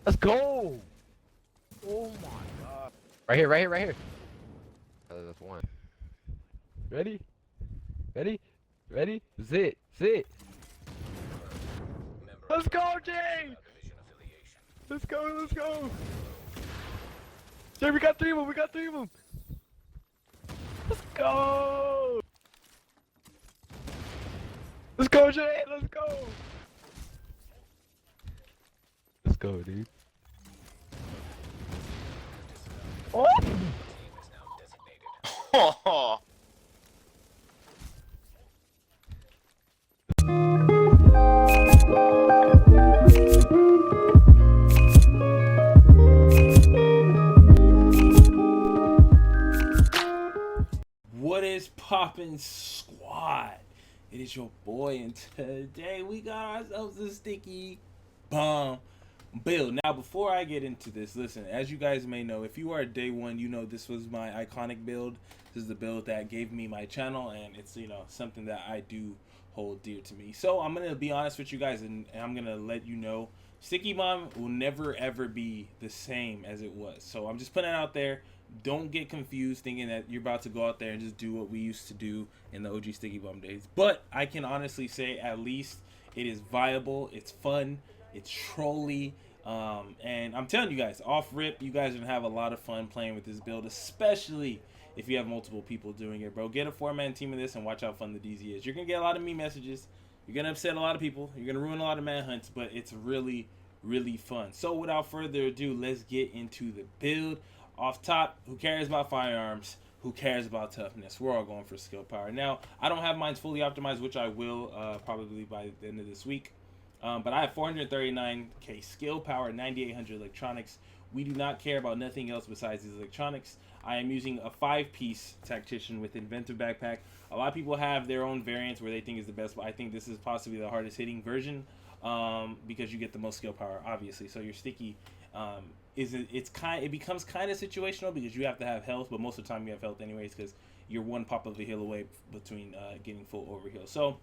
Let's go! Oh my god. Right here, right here, right here. That's one. Ready? Ready? Ready? Zit! Zit! Let's go, Jay! Let's go, let's go! Jay, we got three of them, we got three of them! Let's go! Let's go, Jay! Let's go! Let's go, dude. Oh! Oh, What is poppin', squad? It is your boy, and today we got ourselves a sticky bomb build. Now, before I get into this, listen, as you guys may know, if you are day one, you know this was my iconic build. This is the build that gave me my channel, and it's, you know, something that I do hold dear to me. So I'm gonna be honest with you guys, and I'm gonna let you know, sticky bomb will never ever be the same as it was. So I'm just putting it out there. Don't get confused thinking that you're about to go out there and just do what we used to do in the OG Sticky Bomb days. But I can honestly say at least it is viable, it's fun, it's trolly, and I'm telling you guys, off rip, you guys are going to have a lot of fun playing with this build, especially if you have multiple people doing it, bro. Get a 4-man team of this and watch how fun the DZ is. You're going to get a lot of me messages. You're going to upset a lot of people. You're going to ruin a lot of manhunts, but it's really, really fun. So without further ado, let's get into the build. Off top, who cares about firearms? Who cares about toughness? We're all going for skill power. Now, I don't have mine fully optimized, which I will probably by the end of this week. But I have 439k skill power, 9800 electronics. We do not care about nothing else besides these electronics. I am using a 5-piece Tactician with Inventive Backpack. A lot of people have their own variants where they think is the best, but I think this is possibly the hardest hitting version because you get the most skill power, obviously. So your sticky it becomes kind of situational because you have to have health, but most of the time you have health anyways because you're one pop of the heal away between getting full overheal. So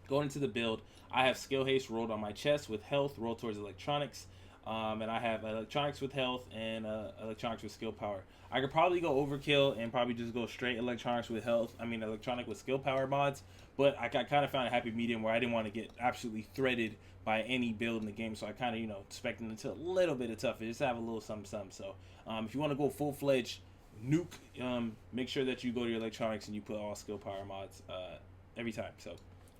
going into the build, I have skill haste rolled on my chest with health rolled towards electronics, and I have electronics with health and electronics with skill power. I could probably go overkill and probably just go straight electronics with health. I mean electronic with skill power mods, but I kind of found a happy medium where I didn't want to get absolutely threaded by any build in the game, so I kind of, you know, expecting it to a little bit of tough. Just have a little something. So if you want to go full-fledged nuke, make sure that you go to your electronics and you put all skill power mods every time. So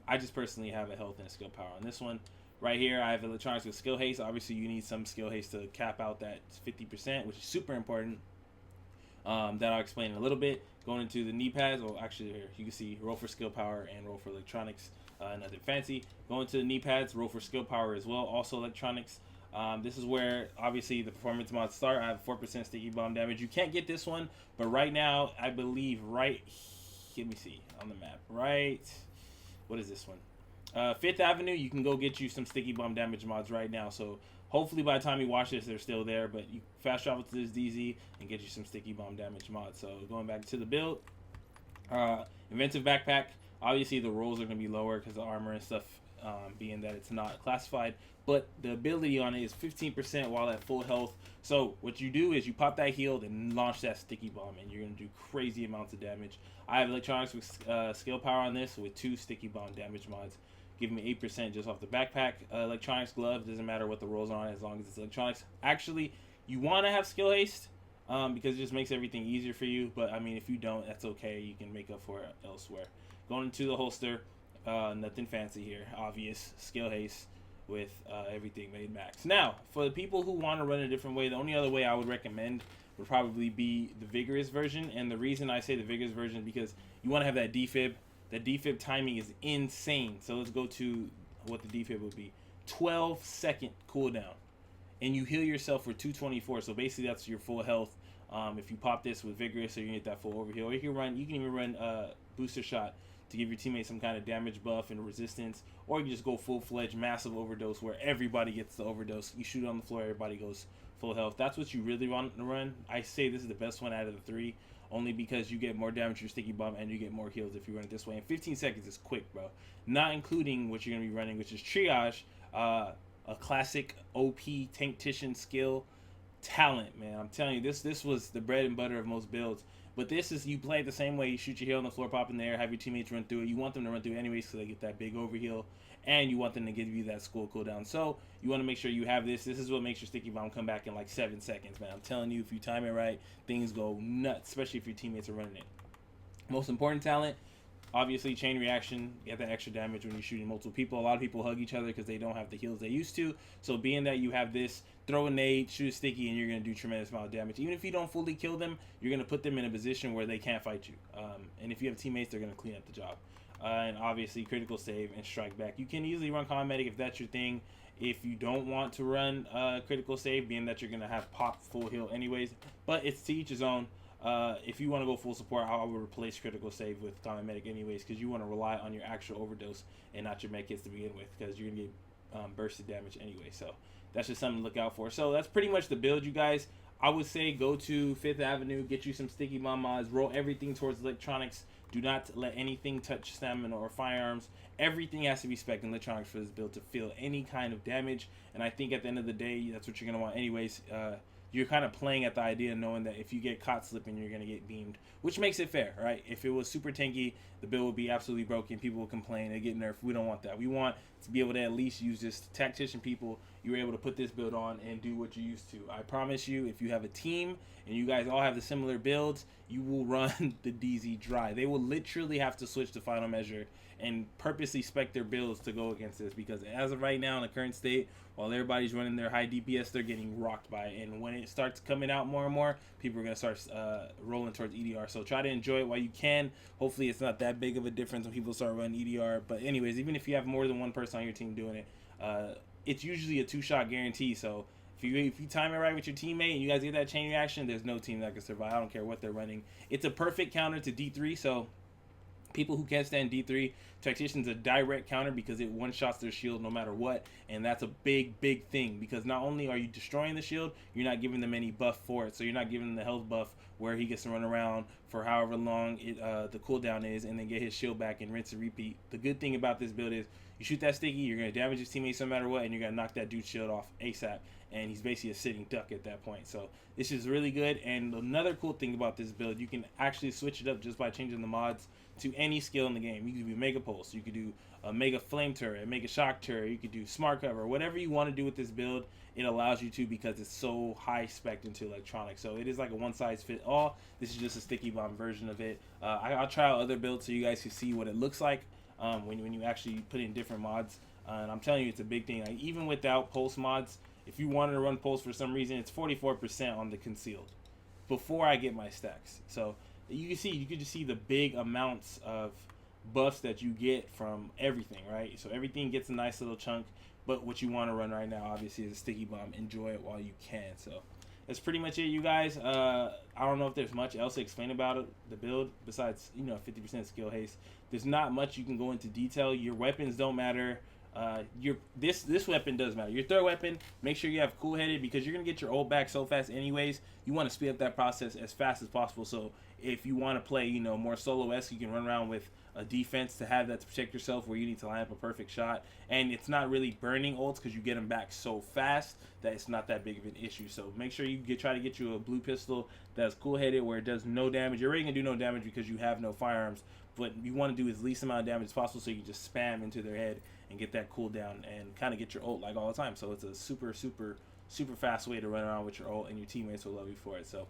I just personally have a health and a skill power on this one. Right here, I have electronics with skill haste. Obviously, you need some skill haste to cap out that 50%, which is super important. That I'll explain in a little bit. Going into the Kneepads, well, actually, here you can see roll for skill power and roll for electronics. Nothing fancy. Going to the Kneepads, roll for skill power as well, also electronics. This is where obviously the performance mods start. I have 4% sticky bomb damage. You can't get this one, but right now I believe let me see on the map. Right, what is this one? 5th Avenue. You can go get you some sticky bomb damage mods right now. So hopefully by the time you watch this, they're still there. But you fast travel to this DZ and get you some sticky bomb damage mods. So going back to the build, inventive backpack. Obviously, the rolls are going to be lower because the armor and stuff, being that it's not classified. But the ability on it is 15% while at full health. So what you do is you pop that heal, then launch that sticky bomb, and you're going to do crazy amounts of damage. I have electronics with skill power on this with 2 sticky bomb damage mods. Give me 8% just off the backpack. Electronics glove, doesn't matter what the rolls are on as long as it's electronics. Actually, you want to have skill haste because it just makes everything easier for you. But, I mean, if you don't, that's okay. You can make up for it elsewhere. Going into the holster, nothing fancy here. Obvious skill haste with everything made max. Now, for the people who want to run a different way, the only other way I would recommend would probably be the vigorous version. And the reason I say the vigorous version is because you want to have that defib. The defib timing is insane. So let's go to what the defib would be. 12-second cooldown. And you heal yourself for 224. So basically that's your full health. If you pop this with vigorous, so you get that full overheal. Or you can even run booster shot to give your teammates some kind of damage buff and resistance, or you can just go full-fledged massive overdose where everybody gets the overdose. You shoot on the floor, everybody goes full health. That's what you really want to run. I say this is the best one out of the 3, only because you get more damage with your sticky bomb and you get more heals if you run it this way. And 15 seconds is quick, bro. Not including what you're going to be running, which is triage, a classic OP Tactician skill talent, man. I'm telling you, this was the bread and butter of most builds. But this is, you play it the same way. You shoot your heal on the floor, pop in the air, have your teammates run through it. You want them to run through it anyways so they get that big overheal, and you want them to give you that skull cooldown. So you want to make sure you have this. This is what makes your sticky bomb come back in like 7 seconds, man. I'm telling you, if you time it right, things go nuts, especially if your teammates are running it. Most important talent, obviously chain reaction. Get that extra damage when you're shooting multiple people. A lot of people hug each other because they don't have the heals they used to. So being that you have this, throw a nade, shoot a sticky, and you're going to do tremendous amount of damage. Even if you don't fully kill them, you're going to put them in a position where they can't fight you. And if you have teammates, they're going to clean up the job. And obviously critical save and strike back. You can easily run combat medic if that's your thing. If you don't want to run critical save, being that you're going to have pop full heal anyways. But it's to each his own. If you want to go full support, I would replace critical save with combat medic anyways, because you want to rely on your actual overdose and not your med kits to begin with, because you're going to get bursted damage anyway. So that's just something to look out for. So that's pretty much the build, you guys. I would say go to 5th Avenue, get you some sticky bomb mods, roll everything towards electronics. Do not let anything touch stamina or firearms. Everything has to be spec in electronics for this build to feel any kind of damage. And I think at the end of the day, that's what you're going to want anyways. You're kind of playing at the idea knowing that if you get caught slipping, you're going to get beamed, which makes it fair, right? If it was super tanky, the build would be absolutely broken. People would complain. They get nerfed. We don't want that. We want to be able to at least use this. Tactician people, you were able to put this build on and do what you used to. I promise you, if you have a team and you guys all have the similar builds, you will run the DZ dry. They will literally have to switch to final measure and purposely spec their builds to go against this, because as of right now in the current state, while everybody's running their high DPS, they're getting rocked by it. And when it starts coming out more and more, people are going to start rolling towards EDR. So try to enjoy it while you can. Hopefully it's not that big of a difference when people start running EDR. But anyways, even if you have more than one person on your team doing it, it's usually a 2-shot guarantee. So if you time it right with your teammate and you guys get that chain reaction, there's no team that can survive. I don't care what they're running. It's a perfect counter to D3. So people who can't stand D3, Tactician's a direct counter because it one-shots their shield no matter what, and that's a big thing, because not only are you destroying the shield, you're not giving them any buff for it. So you're not giving them the health buff where he gets to run around for however long the cooldown is and then get his shield back and rinse and repeat. The good thing about this build is you shoot that sticky, you're going to damage his teammates no matter what, and you're going to knock that dude's shield off ASAP, and he's basically a sitting duck at that point. So this is really good. And another cool thing about this build, you can actually switch it up just by changing the mods to any skill in the game. You could do Mega Pulse, you could do a Mega Flame Turret, a Mega Shock Turret, you could do Smart Cover, whatever you want to do with this build, it allows you to, because it's so high spec into electronics. So it is like a one-size-fits-all. This is just a sticky bomb version of it. I'll try out other builds so you guys can see what it looks like when you actually put in different mods. And I'm telling you, it's a big thing. Like, even without Pulse mods, if you wanted to run Pulse for some reason, it's 44% on the concealed before I get my stacks. So you can just see the big amounts of buffs that you get from everything, right? So everything gets a nice little chunk, but what you want to run right now obviously is a sticky bomb. Enjoy it while you can. So that's pretty much it, you guys. I don't know if there's much else to explain about it, the build, besides 50% skill haste. There's not much you can go into detail. Your weapons don't matter. This weapon does matter. Your third weapon, make sure you have cool headed, because you're gonna get your ult back so fast anyways. You want to speed up that process as fast as possible. So if you want to play more solo-esque, you can run around with a defense to have that to protect yourself, where you need to line up a perfect shot, and it's not really burning ults because you get them back so fast that it's not that big of an issue. So make sure you try to get you a blue pistol that's cool headed, where it does no damage. You're already gonna do no damage because you have no firearms, but you want to do as least amount of damage as possible, so you can just spam into their head and get that cooldown and kind of get your ult like all the time. So it's a super fast way to run around with your ult, and your teammates will love you for it. So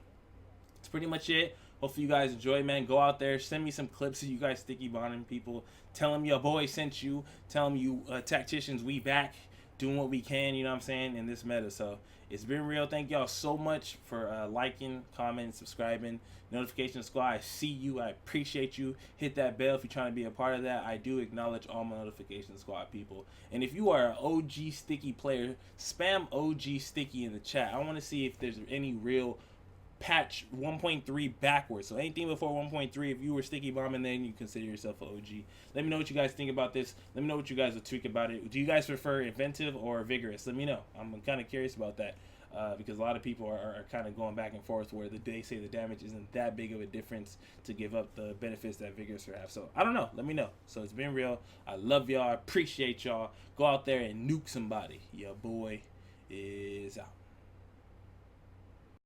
that's pretty much it. Hopefully you guys enjoy, man. Go out there, send me some clips of you guys sticky bonding people. Tell them your boy sent you. Tell them you Tacticians, we back doing what we can, you know what I'm saying, in this meta. So it's been real. Thank y'all so much for liking, commenting, subscribing. Notification squad, I see you. I appreciate you. Hit that bell if you're trying to be a part of that. I do acknowledge all my notification squad people. And if you are an OG sticky player, spam OG sticky in the chat. I want to see if there's any real patch 1.3 backwards. So anything before 1.3, if you were sticky bombing, then you consider yourself an OG. Let me know what you guys think about this. Let me know what you guys would tweak about it. Do you guys prefer inventive or vigorous? Let me know. I'm kind of curious about that. because a lot of people are kind of going back and forth where they say the damage isn't that big of a difference to give up the benefits that Vigorous would have. So I don't know. Let me know. So it's been real. I love y'all. I appreciate y'all. Go out there and nuke somebody. Your boy is out.